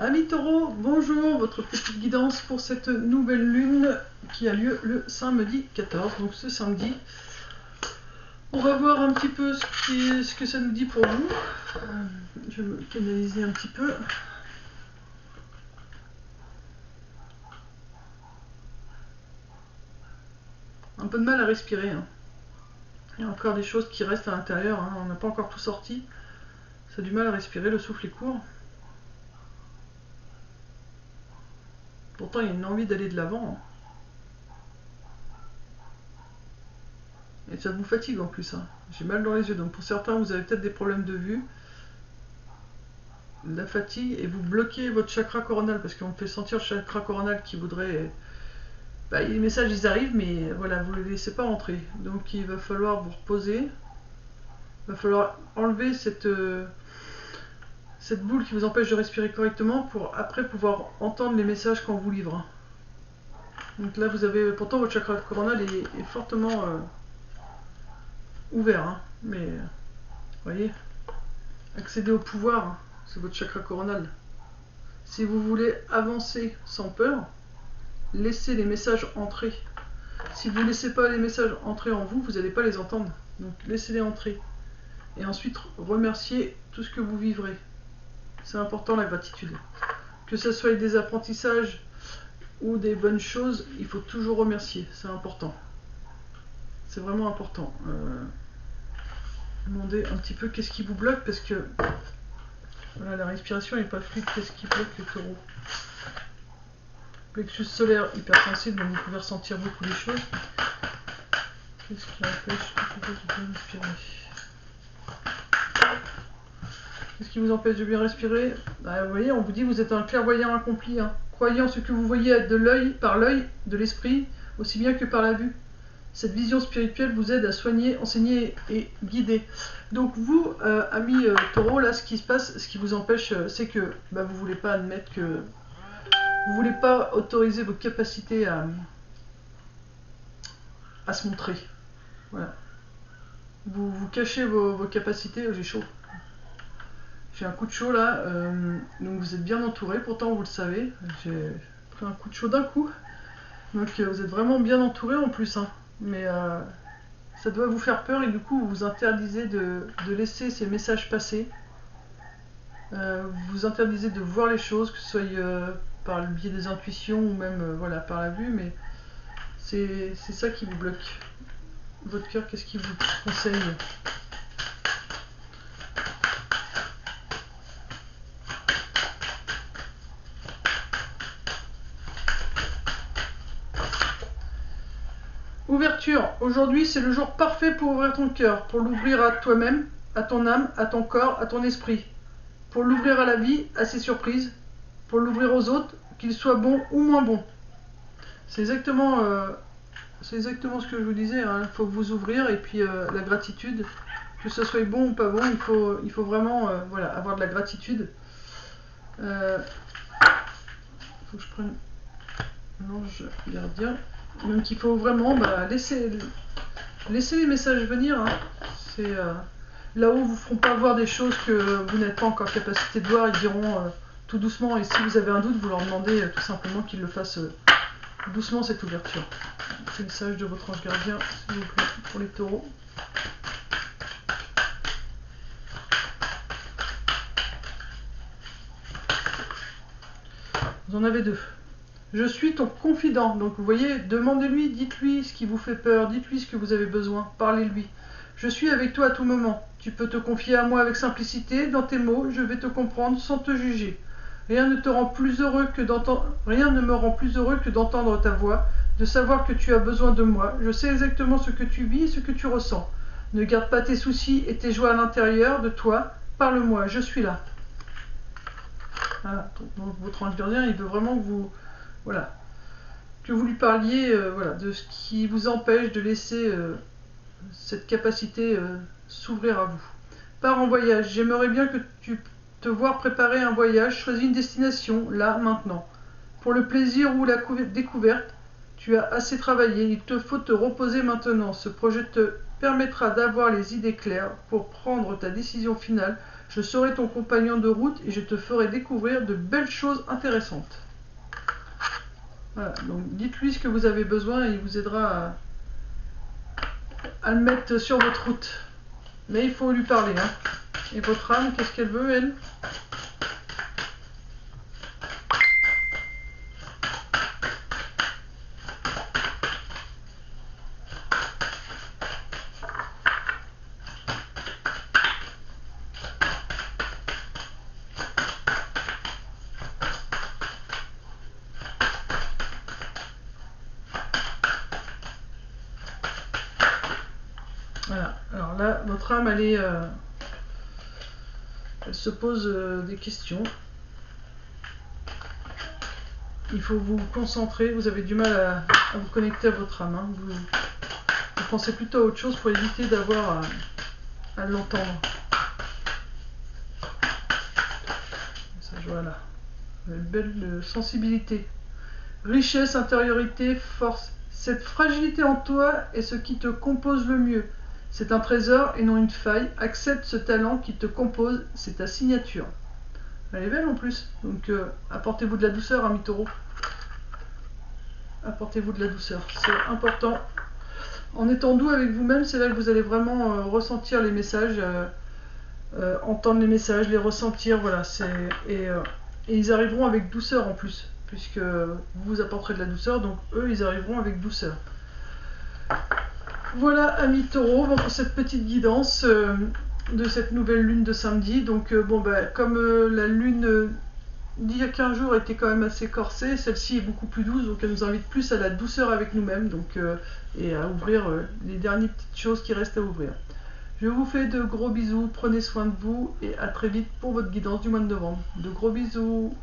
Amis taureaux, bonjour, votre petite guidance pour cette nouvelle lune qui a lieu le samedi 14, donc ce samedi. On va voir un petit peu ce que ça nous dit pour vous. Je vais me canaliser un petit peu. Un peu de mal à respirer. Hein. Il y a encore des choses qui restent à l'intérieur, hein. On n'a pas encore tout sorti. Ça a du mal à respirer, le souffle est court. Pourtant, il y a une envie d'aller de l'avant. Hein. Et ça vous fatigue en plus. Hein. J'ai mal dans les yeux, donc pour certains, vous avez peut-être des problèmes de vue. La fatigue, et vous bloquez votre chakra coronal, parce qu'on fait sentir le chakra coronal qui voudrait... Bah, les messages, ils arrivent, mais voilà, vous ne les laissez pas entrer. Donc il va falloir vous reposer. Il va falloir enlever cette boule qui vous empêche de respirer correctement pour après pouvoir entendre les messages qu'on vous livre. Donc là, vous avez... Pourtant, votre chakra coronal est fortement ouvert. Hein, mais, vous voyez, accéder au pouvoir, hein, c'est votre chakra coronal. Si vous voulez avancer sans peur, laissez les messages entrer. Si vous ne laissez pas les messages entrer en vous, vous n'allez pas les entendre. Donc laissez-les entrer. Et ensuite, remerciez tout ce que vous vivrez. C'est important, la gratitude. Que ce soit des apprentissages ou des bonnes choses, il faut toujours remercier. C'est important. C'est vraiment important. Demandez un petit peu qu'est-ce qui vous bloque, parce que voilà, la respiration n'est pas fluide. Qu'est-ce qui bloque les taureaux? Plexus solaire hypersensible, donc vous pouvez ressentir beaucoup de choses. Qu'est-ce qui empêche de bien respirer? Qu'est-ce qui vous empêche de bien respirer? Bah, vous voyez, on vous dit que vous êtes un clairvoyant accompli. Hein. Croyez en ce que vous voyez de l'œil, par l'œil, de l'esprit, aussi bien que par la vue. Cette vision spirituelle vous aide à soigner, enseigner et guider. Donc vous, amis taureaux, là, ce qui se passe, ce qui vous empêche, c'est que bah, vous ne voulez pas admettre que... Vous ne voulez pas autoriser vos capacités à se montrer. Voilà. Vous cachez vos capacités. Oh, j'ai chaud. J'ai un coup de chaud là. Donc vous êtes bien entouré. Pourtant vous le savez. J'ai pris un coup de chaud d'un coup. Donc vous êtes vraiment bien entouré en plus. Hein. Mais ça doit vous faire peur et du coup vous vous interdisez de laisser ces messages passer. Vous vous interdisez de voir les choses, que ce soit par le biais des intuitions ou même voilà, par la vue, mais c'est ça qui vous bloque. Votre cœur, qu'est-ce qu'il vous conseille? Ouverture. Aujourd'hui, c'est le jour parfait pour ouvrir ton cœur, pour l'ouvrir à toi-même, à ton âme, à ton corps, à ton esprit, pour l'ouvrir à la vie, à ses surprises, pour l'ouvrir aux autres, qu'ils soient bons ou moins bons. C'est exactement ce que je vous disais, hein. Il faut vous ouvrir et puis la gratitude, que ce soit bon ou pas bon, il faut vraiment voilà, avoir de la gratitude. Il faut que je prenne l'ange gardien. Donc il faut vraiment laisser les messages venir. Hein. C'est là-haut, vous ne feront pas voir des choses que vous n'êtes pas encore capacité de voir. Ils diront tout doucement, et si vous avez un doute, vous leur demandez tout simplement qu'ils le fassent doucement, cette ouverture. C'est le message de votre ange gardien, s'il vous plaît, pour les taureaux. Vous en avez deux. Je suis ton confident. Donc vous voyez, demandez-lui, dites-lui ce qui vous fait peur, dites-lui ce que vous avez besoin, parlez-lui. Je suis avec toi à tout moment. Tu peux te confier à moi avec simplicité, dans tes mots, je vais te comprendre sans te juger. Rien ne me rend plus heureux que d'entendre ta voix, de savoir que tu as besoin de moi. Je sais exactement ce que tu vis et ce que tu ressens. Ne garde pas tes soucis et tes joies à l'intérieur de toi. Parle-moi, je suis là. Voilà. Donc votre ange gardien, il veut vraiment que vous... Voilà. Que vous lui parliez voilà, de ce qui vous empêche de laisser cette capacité s'ouvrir à vous. Pars en voyage. J'aimerais bien que tu te voir préparer un voyage. Choisis une destination, là, maintenant. Pour le plaisir ou la découverte, tu as assez travaillé. Il te faut te reposer maintenant. Ce projet te permettra d'avoir les idées claires pour prendre ta décision finale Je serai ton compagnon de route et je te ferai découvrir de belles choses intéressantes. Voilà, donc dites-lui ce que vous avez besoin et il vous aidera à le mettre sur votre route. Mais il faut lui parler, hein. Et votre âme, qu'est-ce qu'elle veut, elle? Voilà, alors là, votre âme, elle se pose des questions. Il faut vous concentrer, vous avez du mal à vous connecter à votre âme. Hein. Vous pensez plutôt à autre chose pour éviter d'avoir à l'entendre. Voilà, une belle sensibilité. Richesse, intériorité, force. Cette fragilité en toi est ce qui te compose le mieux. C'est un trésor et non une faille. Accepte ce talent qui te compose, c'est ta signature. Elle est belle en plus. Donc apportez-vous de la douceur, ami taureau. Apportez-vous de la douceur, c'est important. En étant doux avec vous-même, c'est là que vous allez vraiment ressentir les messages, entendre les messages, les ressentir, voilà. Et ils arriveront avec douceur en plus, puisque vous apporterez de la douceur, donc eux, ils arriveront avec douceur. Voilà, amis taureaux, bon, pour cette petite guidance de cette nouvelle lune de samedi. Donc, bon, bah, comme la lune d'il y a 15 jours était quand même assez corsée, celle-ci est beaucoup plus douce, donc elle nous invite plus à la douceur avec nous-mêmes, donc et à ouvrir les dernières petites choses qui restent à ouvrir. Je vous fais de gros bisous, prenez soin de vous et à très vite pour votre guidance du mois de novembre. De gros bisous.